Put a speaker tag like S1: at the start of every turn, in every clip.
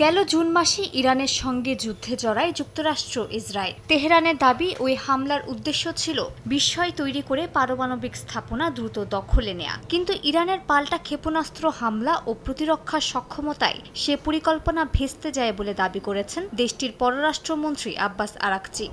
S1: গেল জুন মাসে ইরানের সঙ্গে যুদ্ধে জড়ায় যুক্তরাষ্ট্র ইসরায়েল। তেহরানের দাবি, ওই হামলার উদ্দেশ্য ছিল বিস্ময় তৈরি করে পারমাণবিক স্থাপনা দ্রুত দখলে নেয়া। কিন্তু ইরানের পাল্টা ক্ষেপণাস্ত্র হামলা ও প্রতিরক্ষা সক্ষমতায় সে পরিকল্পনা ভেস্তে যায় বলে দাবি করেছেন দেশটির পররাষ্ট্রমন্ত্রী আব্বাস আরাকচি।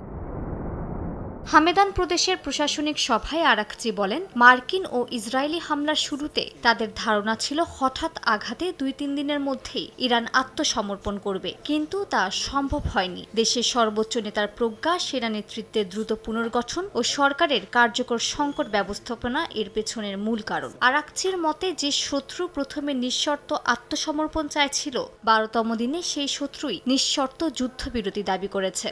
S1: হামেদান প্রদেশের প্রশাসনিক সভায় আরাকচি বলেন, মার্কিন ও ইসরায়েলি হামলার শুরুতে তাদের ধারণা ছিল হঠাৎ আঘাতে 2-3 দিনের মধ্যেই ইরান আত্মসমর্পণ করবে, কিন্তু তা সম্ভব হয়নি। দেশের সর্বোচ্চ নেতার প্রজ্ঞা, সেনা নেতৃত্বের দ্রুত পুনর্গঠন ও সরকারের কার্যকর সংকট ব্যবস্থাপনা এর পেছনের মূল কারণ। আরাকচির মতে, যে শত্রু প্রথমে নিঃশর্ত আত্মসমর্পণ চাইছিল, 12তম দিনে সেই শত্রুই নিঃশর্ত যুদ্ধবিরতি দাবি করেছে।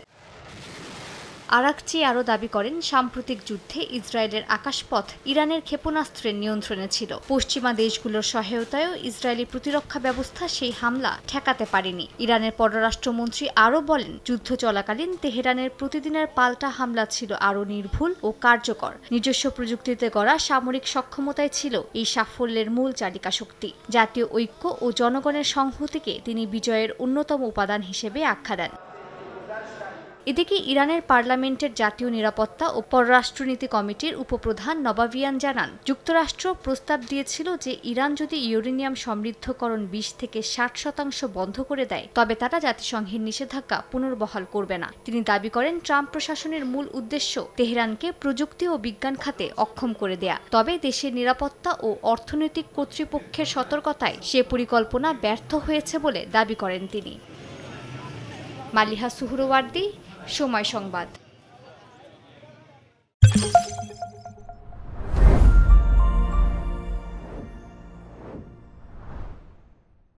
S1: আরাকচি আরও দাবি করেন, সাম্প্রতিক যুদ্ধে ইসরায়েলের আকাশপথ ইরানের ক্ষেপণাস্ত্রের নিয়ন্ত্রণে ছিল। পশ্চিমা দেশগুলোর সহায়তায়ও ইসরায়েলি প্রতিরক্ষা ব্যবস্থা সেই হামলা ঠেকাতে পারেনি। ইরানের পররাষ্ট্রমন্ত্রী আরও বলেন, যুদ্ধ চলাকালীন তেহরানের প্রতিদিনের পাল্টা হামলা ছিল আরও নির্ভুল ও কার্যকর। নিজস্ব প্রযুক্তিতে গড়া সামরিক সক্ষমতাই ছিল এই সাফল্যের মূল চালিকা শক্তি। জাতীয় ঐক্য ও জনগণের সংহতিকে তিনি বিজয়ের অন্যতম উপাদান হিসেবে আখ্যা দেন। এদিকে ইরানের পার্লামেন্টের জাতীয় নিরাপত্তা ও পররাষ্ট্রনীতি কমিটির উপপ্রধান নবাভিয়ান জানান, যুক্তরাষ্ট্র প্রস্তাব দিয়েছিল যে ইরান যদি ইউরেনিয়াম সমৃদ্ধকরণ 20 থেকে 60% বন্ধ করে দেয়, তবে তারা জাতিসংঘের নিষেধাজ্ঞা পুনর্বহাল করবে না। তিনি দাবি করেন, ট্রাম্প প্রশাসনের মূল উদ্দেশ্য তেহরানকে প্রযুক্তি ও বিজ্ঞান খাতে অক্ষম করে দেয়া। তবে দেশের নিরাপত্তা ও অর্থনৈতিক কর্তৃপক্ষের সতর্কতায় সে পরিকল্পনা ব্যর্থ হয়েছে বলে দাবি করেন তিনি। মালিহা সুহরওয়ার্দী, সময় সংবাদ।